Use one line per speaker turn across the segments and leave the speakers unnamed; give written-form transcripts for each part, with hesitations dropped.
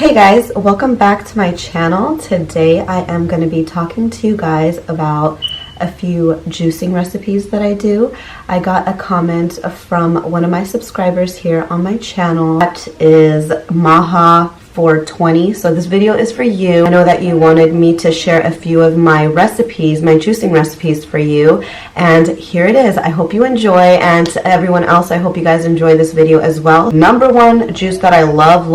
Hey guys, welcome back to my channel. Today I am going to be talking to you guys about a few juicing recipes that I do. I got a comment from one of my subscribers here on my channel. That is Maha 420. So this video is for you. I know that you wanted me to share a few of my recipes, my juicing recipes for you, and here it is. I hope you enjoy, and to everyone else, I hope you guys enjoy this video as well. Number one juice that I love,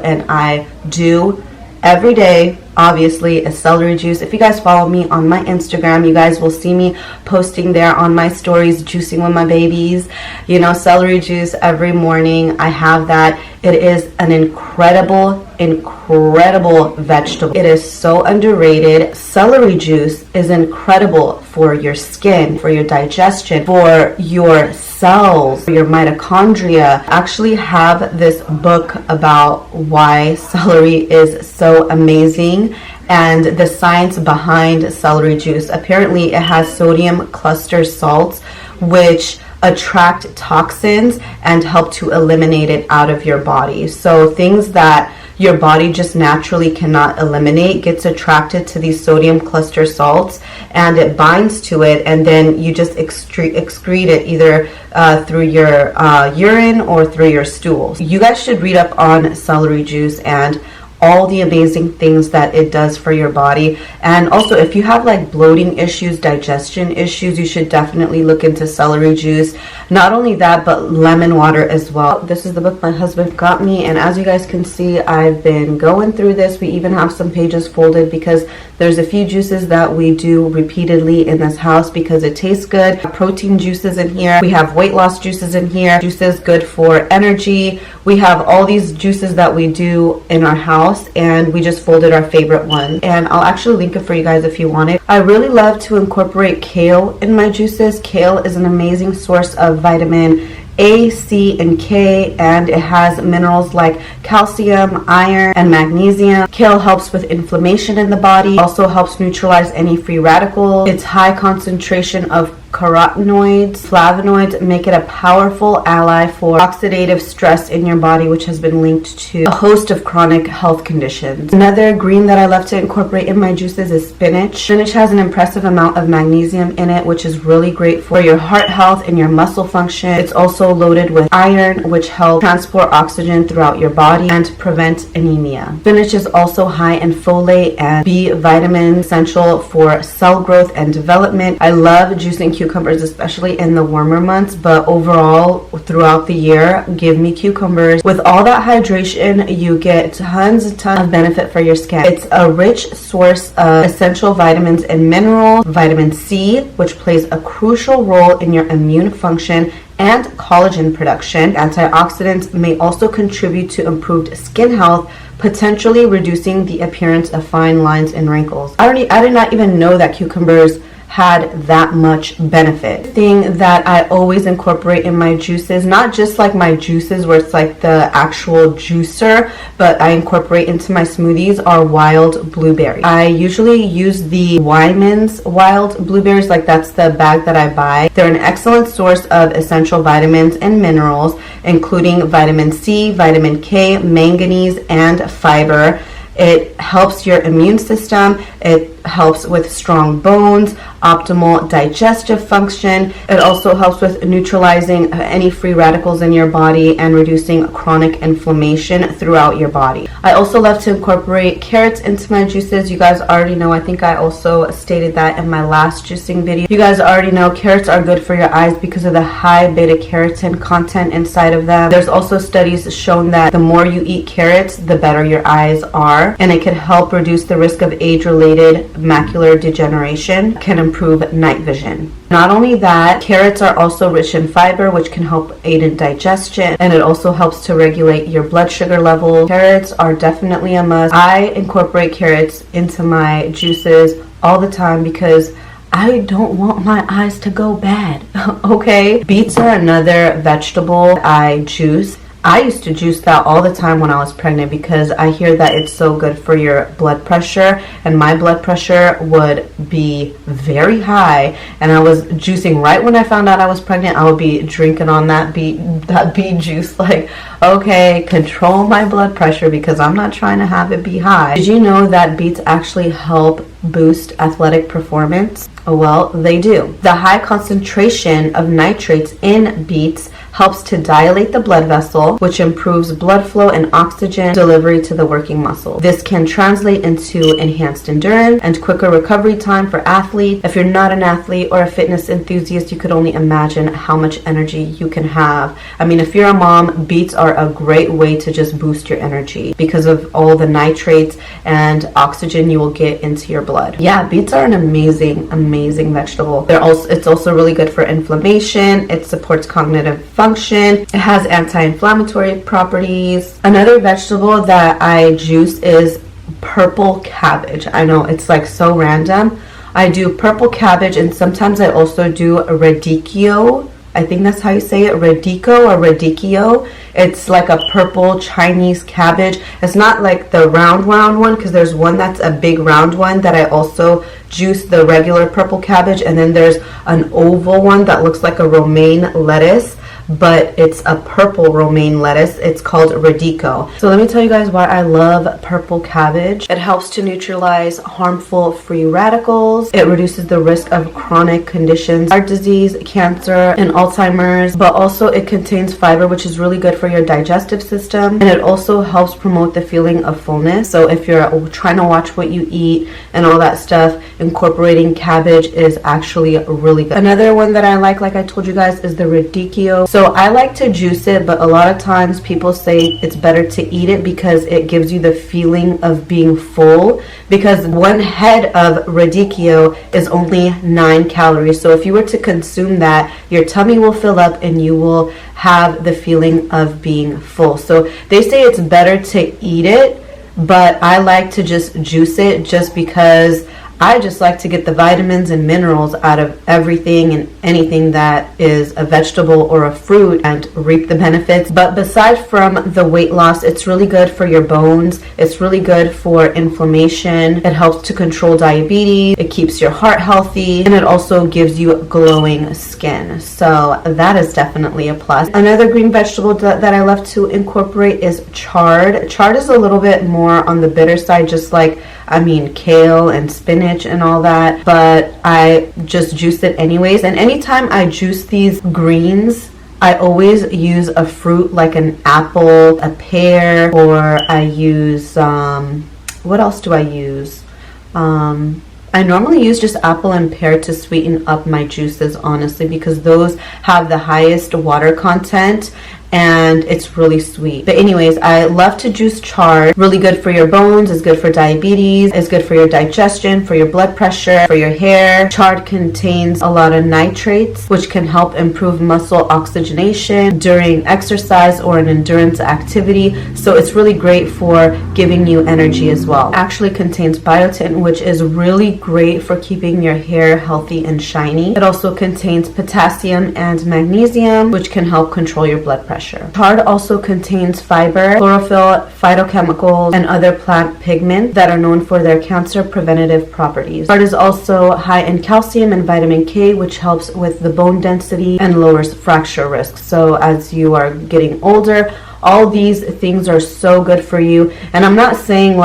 and I do every day, obviously, is celery juice. If you guys follow me on my Instagram, you guys will see me posting there on my stories, juicing with my babies. You know, celery juice every morning. I have that. It is an incredible vegetable. It is so underrated. Celery juice is incredible for your skin, for your digestion, for your cells, for your mitochondria. I actually have this book about why celery is so amazing and the science behind celery juice. Apparently it has sodium cluster salts which attract toxins and help to eliminate it out of your body. So things that your body just naturally cannot eliminate gets attracted to these sodium cluster salts, and it binds to it, and then you just excrete it either through your urine or through your stools. You guys should read up on celery juice and all the amazing things that it does for your body. And also, if you have like bloating issues, digestion issues, you should definitely look into celery juice. Not only that, but lemon water as well. This is the book my husband got me, and as you guys can see, I've been going through this. We even have some pages folded because there's a few juices that we do repeatedly in this house because it tastes good. Protein juices in here. We have weight loss juices in here. Juices good for energy. We have all these juices that we do in our house, and we just folded our favorite one, and I'll actually link it for you guys if you want it. I really love to incorporate kale in my juices. Kale is an amazing source of vitamin A, C, and K, and it has minerals like calcium, iron, and magnesium. Kale helps with inflammation in the body, also helps neutralize any free radicals. Its high concentration of carotenoids, flavonoids make it a powerful ally for oxidative stress in your body, which has been linked to a host of chronic health conditions. Another green that I love to incorporate in my juices is spinach. Spinach has an impressive amount of magnesium in it, which is really great for your heart health and your muscle function. It's also loaded with iron, which helps transport oxygen throughout your body and prevent anemia. Spinach is also high in folate and B vitamins, essential for cell growth and development. I love juicing cucumbers, especially in the warmer months, but overall throughout the year, give me cucumbers. With all that hydration, you get tons of benefit for your skin. It's a rich source of essential vitamins and minerals. Vitamin C, which plays a crucial role in your immune function and collagen production. Antioxidants may also contribute to improved skin health, potentially reducing the appearance of fine lines and wrinkles. I did not even know that cucumbers had that much benefit. Thing that I always incorporate in my juices, not just like my juices where it's like the actual juicer, but I incorporate into my smoothies, are wild blueberries. I usually use the Wyman's wild blueberries, like that's the bag that I buy. They're an excellent source of essential vitamins and minerals, including vitamin C, vitamin K, manganese, and fiber. It helps your immune system. It helps with strong bones, optimal digestive function. It also helps with neutralizing any free radicals in your body and reducing chronic inflammation throughout your body. I also love to incorporate carrots into my juices. You guys already know, I think I also stated that in my last juicing video. You guys already know carrots are good for your eyes because of the high beta carotene content inside of them. There's also studies shown that the more you eat carrots, the better your eyes are, and it can help reduce the risk of age-related macular degeneration, can improve night vision. Not only that, carrots are also rich in fiber, which can help aid in digestion, and it also helps to regulate your blood sugar level. Carrots are definitely a must. I incorporate carrots into my juices all the time because I don't want my eyes to go bad, okay? Beets are another vegetable I juice. I used to juice that all the time when I was pregnant because I hear that it's so good for your blood pressure, and my blood pressure would be very high, and I was juicing right when I found out I was pregnant. I would be drinking on that beet juice, like, okay, control my blood pressure because I'm not trying to have it be high. Did you know that beets actually help boost athletic performance? Well, they do. The high concentration of nitrates in beets helps to dilate the blood vessel, which improves blood flow and oxygen delivery to the working muscle. This can translate into enhanced endurance and quicker recovery time for athletes. If you're not an athlete or a fitness enthusiast, you could only imagine how much energy you can have. I mean, if you're a mom, beets are a great way to just boost your energy because of all the nitrates and oxygen you will get into your blood. Yeah, beets are an amazing vegetable. It's also really good for inflammation. It supports cognitive function. It has anti-inflammatory properties. Another vegetable that I juice is purple cabbage. I know it's like so random. I do purple cabbage, and sometimes I also do a radicchio. I think that's how you say it, radico or radicchio. It's like a purple Chinese cabbage. It's not like the round one, because there's one that's a big round one that I also juice, the regular purple cabbage, and then there's an oval one that looks like a romaine lettuce, but it's a purple romaine lettuce. It's called radico. So let me tell you guys why I love purple cabbage. It helps to neutralize harmful free radicals. It reduces the risk of chronic conditions, heart disease, cancer, and Alzheimer's, but also it contains fiber, which is really good for your digestive system, and it also helps promote the feeling of fullness. So if you're trying to watch what you eat and all that stuff, incorporating cabbage is actually really good. Another one that I like I told you guys, is the radicchio. So I like to juice it, but a lot of times people say it's better to eat it because it gives you the feeling of being full, because one head of radicchio is only 9 calories. So if you were to consume that, your tummy will fill up and you will have the feeling of being full. So they say it's better to eat it, but I like to just juice it just because I just like to get the vitamins and minerals out of everything and anything that is a vegetable or a fruit and reap the benefits. But besides from the weight loss, it's really good for your bones. It's really good for inflammation. It helps to control diabetes. It keeps your heart healthy, and it also gives you glowing skin. So that is definitely a plus. Another green vegetable that I love to incorporate is chard. Chard is a little bit more on the bitter side, just like kale and spinach and all that, but I just juice it anyways. And anytime I juice these greens, I always use a fruit like an apple, a pear, or I use, what else do I use? I normally use just apple and pear to sweeten up my juices, honestly, because those have the highest water content and it's really sweet. But anyways, I love to juice chard. Really good for your bones, it's good for diabetes, it's good for your digestion, for your blood pressure, for your hair. Chard contains a lot of nitrates, which can help improve muscle oxygenation during exercise or an endurance activity. So it's really great for giving you energy as well. It actually contains biotin, which is really great for keeping your hair healthy and shiny. It also contains potassium and magnesium, which can help control your blood pressure. Chard also contains fiber, chlorophyll, phytochemicals, and other plant pigments that are known for their cancer preventative properties. Chard is also high in calcium and vitamin K, which helps with the bone density and lowers fracture risk. So as you are getting older, all these things are so good for you. And I'm not saying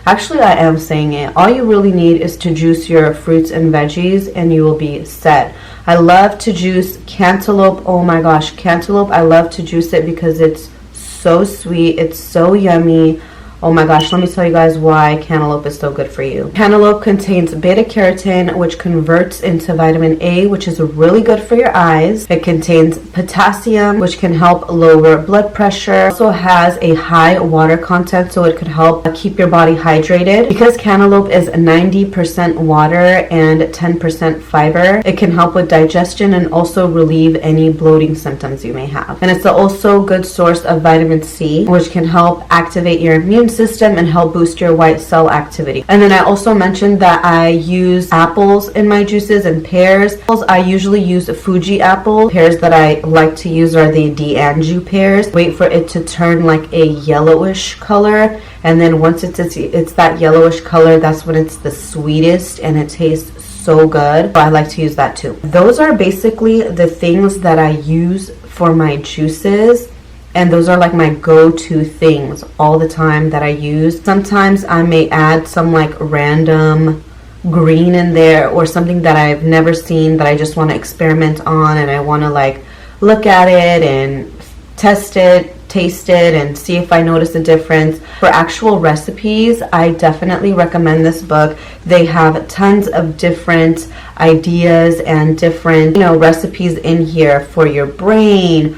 actually, I am saying it. All you really need is to juice your fruits and veggies and you will be set. I love to juice cantaloupe. Oh my gosh, cantaloupe. I love to juice it because it's so sweet. It's so yummy. Oh my gosh, let me tell you guys why cantaloupe is so good for you. Cantaloupe contains beta carotene, which converts into vitamin A, which is really good for your eyes. It contains potassium, which can help lower blood pressure. It also has a high water content, so it could help keep your body hydrated. Because cantaloupe is 90% water and 10% fiber, it can help with digestion and also relieve any bloating symptoms you may have. And it's also a good source of vitamin C, which can help activate your immune system and help boost your white cell activity. And then I also mentioned that I use apples in my juices and pears. I usually use Fuji apple. Pears that I like to use are the D'Anjou pears. Wait for it to turn like a yellowish color, and then once it's that yellowish color, that's when it's the sweetest and it tastes so good. So I like to use that too. Those are basically the things that I use for my juices, and those are like my go-to things all the time that I use. Sometimes I may add some like random green in there or something that I've never seen that I just want to experiment on, and I want to like look at it and test it, taste it, and see if I notice a difference. For actual recipes, I definitely recommend this book. They have tons of different ideas and different, recipes in here for your brain,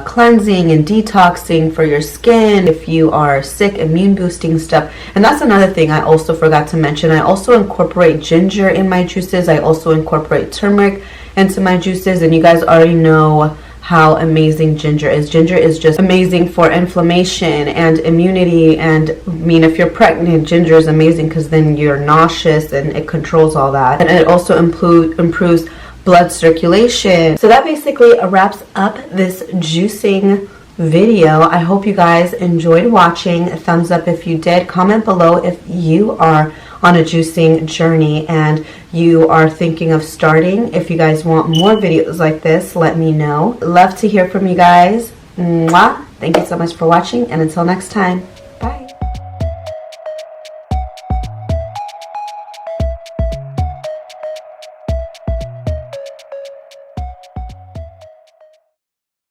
cleansing and detoxing, for your skin, if you are sick, immune boosting stuff. And that's another thing I also forgot to mention. I also incorporate ginger in my juices. I also incorporate turmeric into my juices, and you guys already know how amazing ginger is. Ginger is just amazing for inflammation and immunity, and I mean, if you're pregnant, ginger is amazing because then you're nauseous and it controls all that. And it also improves blood circulation. So that basically wraps up this juicing video. I hope you guys enjoyed watching. A thumbs up if you did. Comment below if you are on a juicing journey and you are thinking of starting. If you guys want more videos like this, let me know. Love to hear from you guys. Mwah. Thank you so much for watching, and until next time, bye.